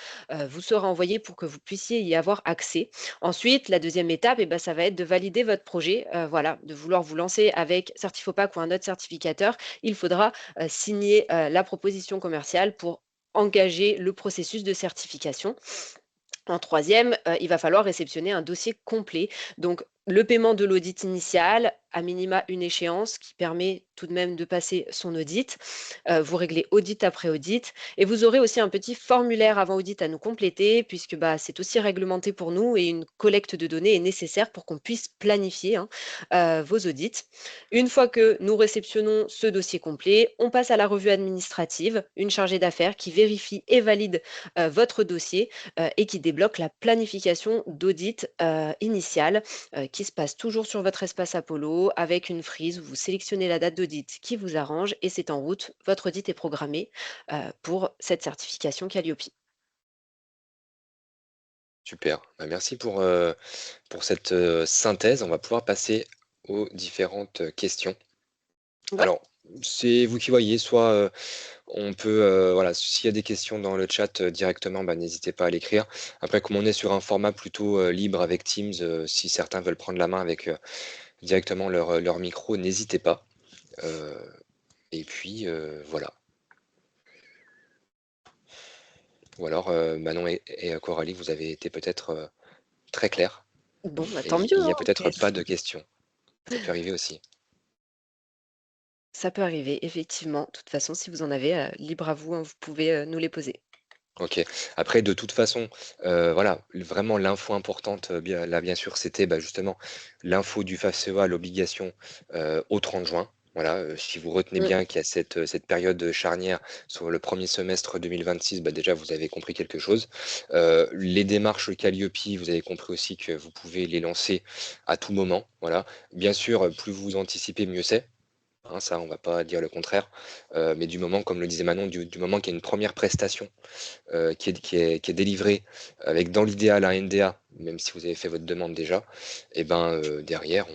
vous sera envoyé pour que vous puissiez y avoir accès. Ensuite, la deuxième étape, eh ben, ça va être de valider votre projet. Voilà, de vouloir vous lancer avec Certifopac ou un autre certificateur. Il faudra signer la proposition commerciale pour engager le processus de certification. En troisième, il va falloir réceptionner un dossier complet. Donc, le paiement de l'audit initial, à minima une échéance qui permet tout de même de passer son audit. Vous réglez audit après audit et vous aurez aussi un petit formulaire avant audit à nous compléter puisque bah, c'est aussi réglementé pour nous et une collecte de données est nécessaire pour qu'on puisse planifier vos audits. Une fois que nous réceptionnons ce dossier complet, on passe à la revue administrative, une chargée d'affaires qui vérifie et valide votre dossier et qui débloque la planification d'audit initiale qui se passe toujours sur votre espace Apollo avec une frise où vous sélectionnez la date d'audit qui vous arrange et c'est en route. Votre audit est programmé pour cette certification Calliope. Super. Bah, merci pour cette synthèse. On va pouvoir passer aux différentes questions. Ouais. Alors, c'est vous qui voyez, soit on peut, voilà, s'il y a des questions dans le chat directement, bah, n'hésitez pas à l'écrire. Après, comme on est sur un format plutôt libre avec Teams, si certains veulent prendre la main avec directement leur micro, n'hésitez pas. Euh, et puis, voilà. Ou alors, Manon et Coralie, vous avez été peut-être très clairs. Bon, bah, Et tant mieux, il n'y a hein. peut-être pas de questions. Ça peut arriver aussi. Ça peut arriver, effectivement. De toute façon, si vous en avez, libre à vous, hein, vous pouvez nous les poser. OK. Après, de toute façon, voilà, vraiment l'info importante, bien sûr, c'était, bah, justement l'info du FAFSEA, l'obligation, au 30 juin. Voilà, si vous retenez Mm. bien qu'il y a cette période charnière sur le premier semestre 2026, bah, déjà vous avez compris quelque chose. Les démarches Calliope, vous avez compris aussi que vous pouvez les lancer à tout moment, voilà. Bien sûr, plus vous anticipez, mieux c'est. Hein, ça, on va pas dire le contraire, mais du moment, comme le disait Manon, du moment qu'il y a une première prestation qui est délivré avec dans l'idéal un NDA, même si vous avez fait votre demande déjà, et ben derrière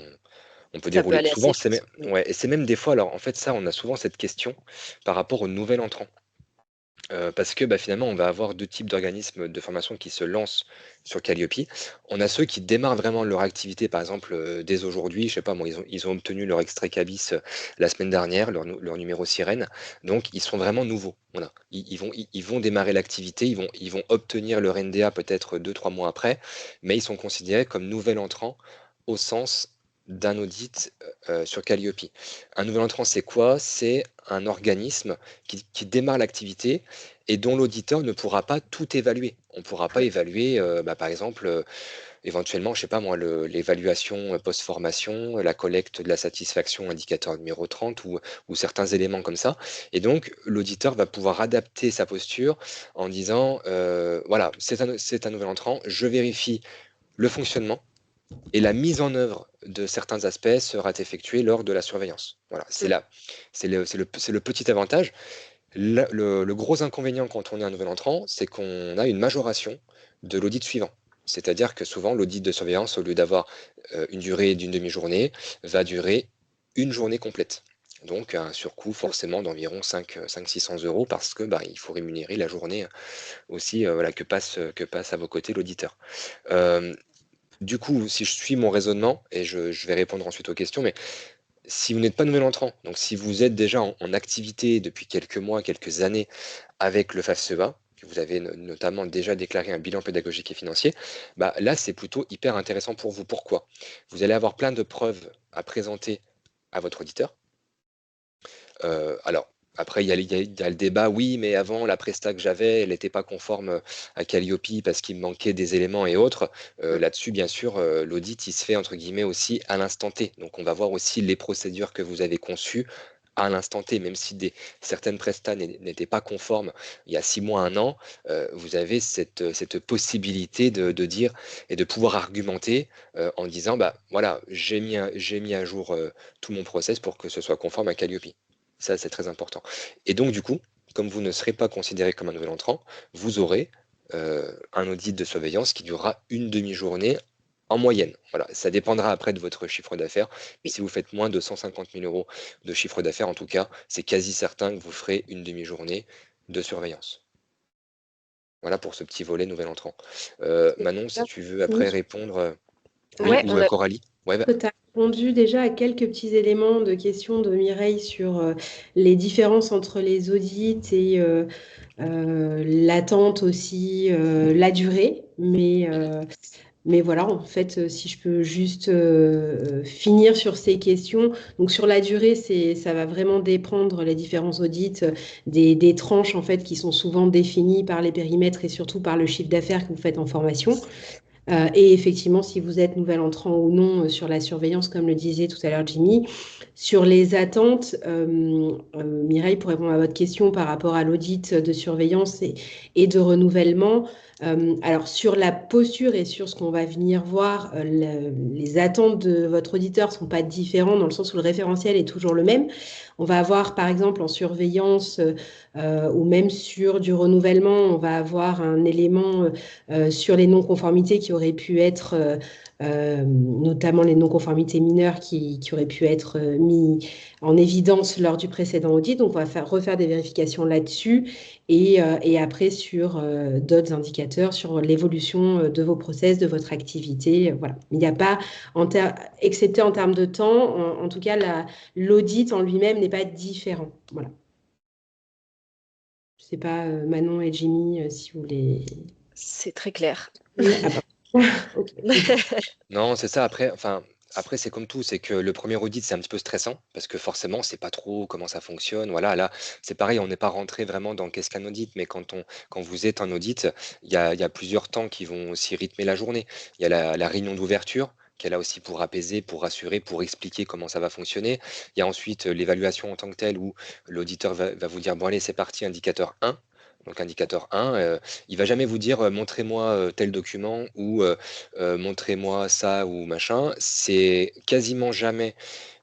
on peut Ça peut dérouler. aller assez Souvent c'est vite. même, ouais, et c'est même des fois, alors en fait ça on a souvent cette question par rapport au nouvel entrant. Parce que, bah, finalement, on va avoir 2 types d'organismes de formation qui se lancent sur Calliope. On a ceux qui démarrent vraiment leur activité, par exemple, dès aujourd'hui. Je sais pas moi, ils ont obtenu leur extrait Cabis, la semaine dernière, leur numéro sirène. Donc ils sont vraiment nouveaux. Voilà. Ils vont démarrer l'activité, ils vont obtenir leur NDA peut-être 2-3 mois après, mais ils sont considérés comme nouvel entrant au sens d'un audit, sur Calliope. Un nouvel entrant, c'est quoi? C'est un organisme qui démarre l'activité et dont l'auditeur ne pourra pas tout évaluer. On ne pourra pas Mm. évaluer, bah, par exemple, éventuellement, je sais pas moi, l'évaluation post-formation, la collecte de la satisfaction, indicateur numéro 30 ou certains éléments comme ça. Et donc, l'auditeur va pouvoir adapter sa posture en disant, voilà, c'est un nouvel entrant, je vérifie le fonctionnement et la mise en œuvre de certains aspects sera effectuée lors de la surveillance. Voilà, Mm. c'est le petit avantage. Le gros inconvénient quand on est un nouvel entrant, c'est qu'on a une majoration de l'audit suivant. C'est-à-dire que souvent, l'audit de surveillance, au lieu d'avoir une durée d'une demi-journée, va durer une journée complète. Donc un surcoût Mm. forcément d'environ 500-600 euros parce que bah, il faut rémunérer la journée aussi voilà, que passe à vos côtés l'auditeur. Euh, du coup, si je suis mon raisonnement, et je vais répondre ensuite aux questions, mais si vous n'êtes pas nouvel entrant, donc si vous êtes déjà en activité depuis quelques mois, quelques années avec le FAFSEA, que vous avez notamment déjà déclaré un bilan pédagogique et financier, bah là c'est plutôt hyper intéressant pour vous. Pourquoi? Vous allez avoir plein de preuves à présenter à votre auditeur. Alors, après, il y a le débat, oui, mais avant, la presta que j'avais, elle n'était pas conforme à Calliope parce qu'il me manquait des éléments et autres. Mm. Là-dessus, bien sûr, l'audit, il se fait, entre guillemets, aussi à l'instant T. Donc, on va voir aussi les procédures que vous avez conçues à l'instant T, même si certaines prestats n'étaient pas conformes il y a 6 mois, un an, vous avez cette possibilité de dire et de pouvoir argumenter en disant, bah voilà, j'ai mis à jour tout mon process pour que ce soit conforme à Calliope. Ça, c'est très important. Et donc, du coup, comme vous ne serez pas considéré comme un nouvel entrant, vous aurez un audit de surveillance qui durera une demi-journée en moyenne. Voilà, ça dépendra après de votre chiffre d'affaires. Mais Oui. si vous faites moins de 150 000 euros de chiffre d'affaires, en tout cas, c'est quasi certain que vous ferez une demi-journée de surveillance. Voilà pour ce petit volet nouvel entrant. Manon, si tu veux après Oui. répondre, oui, Ouais, ou on a Coralie? Ouais, Que tu as répondu déjà à quelques petits éléments de questions de Mireille sur les différences entre les audits et l'attente aussi, la durée. Mais voilà, en fait, si je peux juste finir sur ces questions. Donc sur la durée, ça va vraiment dépendre les différents audits des tranches en fait qui sont souvent définies par les périmètres et surtout par le chiffre d'affaires que vous faites en formation. Et effectivement, si vous êtes nouvel entrant ou non sur la surveillance, comme le disait tout à l'heure Jimmy, sur les attentes, Mireille, pour répondre à votre question par rapport à l'audit de surveillance et de renouvellement, alors sur la posture et sur ce qu'on va venir voir, les attentes de votre auditeur ne sont pas différentes dans le sens où le référentiel est toujours le même. On va avoir par exemple en surveillance ou même sur du renouvellement, on va avoir un élément sur les non-conformités qui auraient pu être, notamment les non-conformités mineures qui auraient pu être mis en évidence lors du précédent audit. Donc, on va refaire des vérifications là-dessus et après sur d'autres indicateurs, sur l'évolution de vos process, de votre activité. Voilà. Il n'y a pas, excepté en termes de temps, en tout cas, l'audit en lui-même n'est pas différent. Voilà. Je ne sais pas, Manon et Jimmy, si vous voulez. c'est très clair. Oui, ah bah. Ok. Non, c'est ça. Après, c'est comme tout, c'est que le premier audit, c'est un petit peu stressant parce que forcément, c'est pas trop comment ça fonctionne. Voilà, là, c'est pareil, on n'est pas rentré vraiment dans qu'est-ce qu'un audit, mais quand vous êtes en audit, il y a plusieurs temps qui vont aussi rythmer la journée. Il y a la réunion d'ouverture qui est là aussi pour apaiser, pour rassurer, pour expliquer comment ça va fonctionner. Il y a ensuite l'évaluation en tant que telle où l'auditeur va vous dire, bon allez, c'est parti, indicateur 1. Donc indicateur 1, il va jamais vous dire montrez-moi tel document ou montrez-moi ça ou machin. C'est quasiment jamais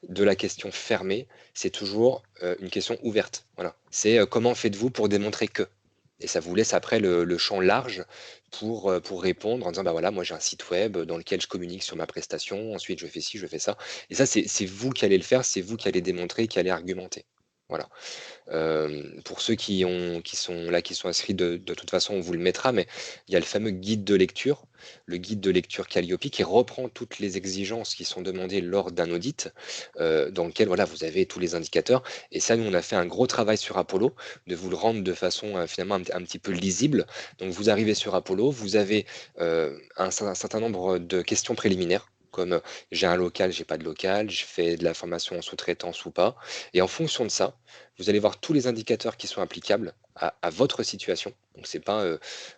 de la question fermée, c'est toujours une question ouverte. Voilà. C'est comment faites-vous pour démontrer que? Et ça vous laisse après le champ large pour répondre en disant bah voilà, moi j'ai un site web dans lequel je communique sur ma prestation, ensuite je fais ci, je fais ça. Et ça, c'est vous qui allez le faire, c'est vous qui allez démontrer, qui allez argumenter. Voilà. Pour ceux qui sont là, qui sont inscrits, de toute façon, on vous le mettra, mais il y a le fameux guide de lecture, le guide de lecture Calliope, qui reprend toutes les exigences qui sont demandées lors d'un audit, dans lequel voilà, vous avez tous les indicateurs. Et ça, nous, on a fait un gros travail sur Apollo, de vous le rendre de façon finalement un petit peu lisible. Donc, vous arrivez sur Apollo, vous avez un certain nombre de questions préliminaires. Comme j'ai un local, j'ai pas de local, je fais de la formation en sous-traitance ou pas. Et en fonction de ça, vous allez voir tous les indicateurs qui sont applicables à votre situation. Donc c'est pas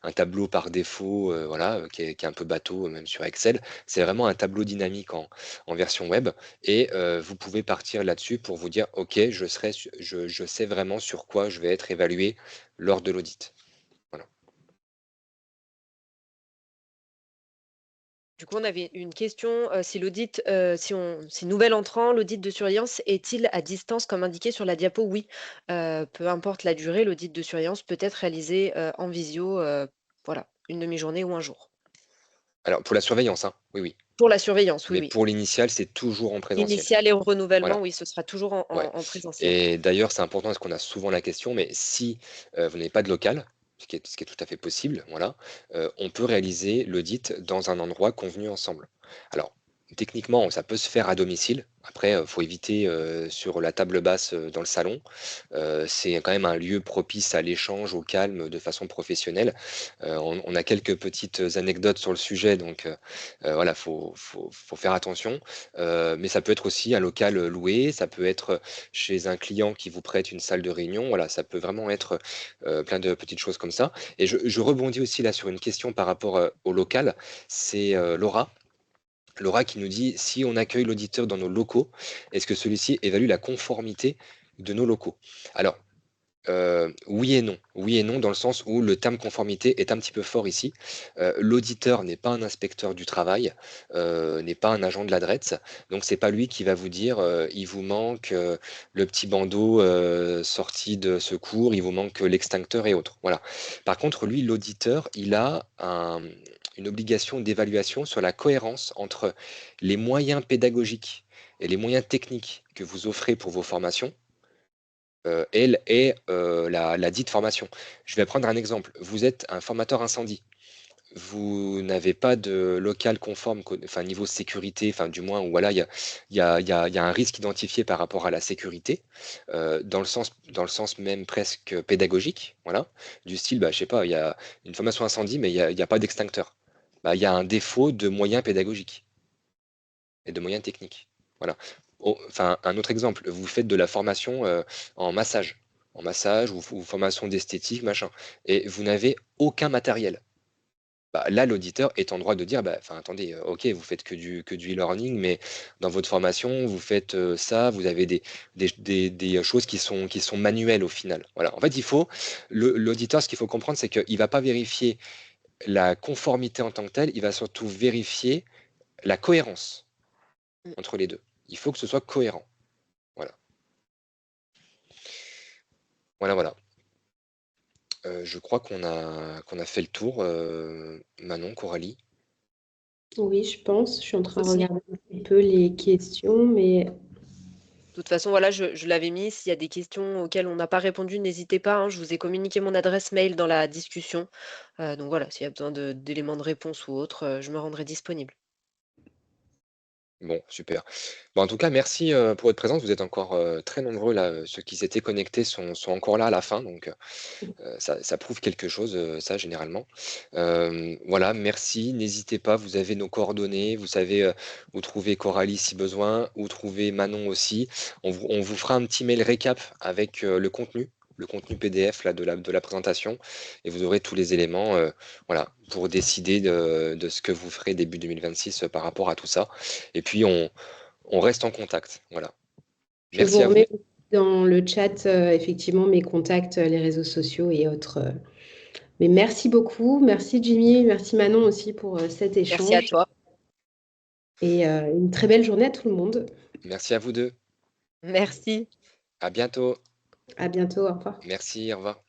un tableau par défaut, voilà, qui est un peu bateau, même sur Excel. C'est vraiment un tableau dynamique en version web. Et vous pouvez partir là-dessus pour vous dire, OK, je sais vraiment sur quoi je vais être évalué lors de l'audit. Voilà. Du coup, on avait une question, si l'audit, si nouvel entrant, l'audit de surveillance est-il à distance comme indiqué sur la diapo? Oui. Peu importe la durée, l'audit de surveillance peut être réalisé, en visio, voilà, une demi-journée ou un jour. Alors pour la surveillance, hein, oui, oui. Pour la surveillance, oui, Mais oui. pour l'initial, c'est toujours en présentiel. Initial et au renouvellement, Voilà. oui, ce sera toujours en Ouais. en présentiel. Et d'ailleurs, c'est important parce qu'on a souvent la question, mais si vous n'avez pas de local, ce qui est tout à fait possible, voilà, on peut réaliser l'audit dans un endroit convenu ensemble. Alors, techniquement, ça peut se faire à domicile. Après, il faut éviter sur la table basse dans le salon. C'est quand même un lieu propice à l'échange, au calme, de façon professionnelle. On a quelques petites anecdotes sur le sujet, donc voilà, faut faire attention. Mais ça peut être aussi un local loué, ça peut être chez un client qui vous prête une salle de réunion. Voilà, ça peut vraiment être plein de petites choses comme ça. Et je rebondis aussi là sur une question par rapport au local. C'est Laura. Laura qui nous dit si on accueille l'auditeur dans nos locaux, est-ce que celui-ci évalue la conformité de nos locaux? Alors, oui et non. Oui et non, dans le sens où le terme conformité est un petit peu fort ici. L'auditeur n'est pas un inspecteur du travail, n'est pas un agent de la DRETS, donc c'est pas lui qui va vous dire il vous manque le petit bandeau sorti de secours, il vous manque l'extincteur et autres. Voilà. Par contre, lui, l'auditeur, il a une obligation d'évaluation sur la cohérence entre les moyens pédagogiques et les moyens techniques que vous offrez pour vos formations la dite formation. Je vais prendre un exemple. Vous êtes un formateur incendie. Vous n'avez pas de local conforme, enfin niveau sécurité, enfin du moins, où voilà, il y a un risque identifié par rapport à la sécurité, dans le sens même presque pédagogique, voilà, du style, bah, je sais pas, il y a une formation incendie, mais il y a pas d'extincteur. Bah, il y a un défaut de moyens pédagogiques et de moyens techniques. Voilà. Enfin, un autre exemple, vous faites de la formation en massage, ou formation d'esthétique, machin, et vous n'avez aucun matériel. Bah, là, l'auditeur est en droit de dire, bah, enfin, attendez, ok, vous faites que du e-learning, mais dans votre formation, vous faites ça, vous avez des choses qui sont manuelles au final. Voilà. En fait, l'auditeur, ce qu'il faut comprendre, c'est qu'il ne va pas vérifier la conformité en tant que telle, il va surtout vérifier la cohérence Mm. entre les deux. Il faut que ce soit cohérent. Voilà. Voilà, voilà. Je crois qu'on a fait le tour, Manon, Coralie. Oui, je pense. Je suis en train de Aussi. regarder un petit peu les questions, mais De toute façon, voilà, je l'avais mis. S'il y a des questions auxquelles on n'a pas répondu, n'hésitez pas, hein. Je vous ai communiqué mon adresse mail dans la discussion. Donc voilà, s'il y a besoin d'éléments de réponse ou autre, je me rendrai disponible. Bon, super. Bon, en tout cas, merci pour votre présence. Vous êtes encore très nombreux là. Ceux qui s'étaient connectés sont encore là à la fin, donc ça prouve quelque chose, ça, généralement. Voilà, merci. N'hésitez pas, vous avez nos coordonnées. Vous savez où trouver Coralie si besoin, où trouver Manon aussi. On vous fera un petit mail récap avec le contenu PDF là, de la présentation, et vous aurez tous les éléments voilà, pour décider de ce que vous ferez début 2026 par rapport à tout ça. Et puis, on reste en contact. Voilà. je vous Merci à vous. remets dans le chat effectivement mes contacts, les réseaux sociaux et autres. Mais merci beaucoup. Merci Jimmy, merci Manon aussi pour cet Merci à échange. toi. Et une très belle journée à tout le monde. Merci à vous deux. Merci. À bientôt. À bientôt. Au revoir. Merci. Au revoir.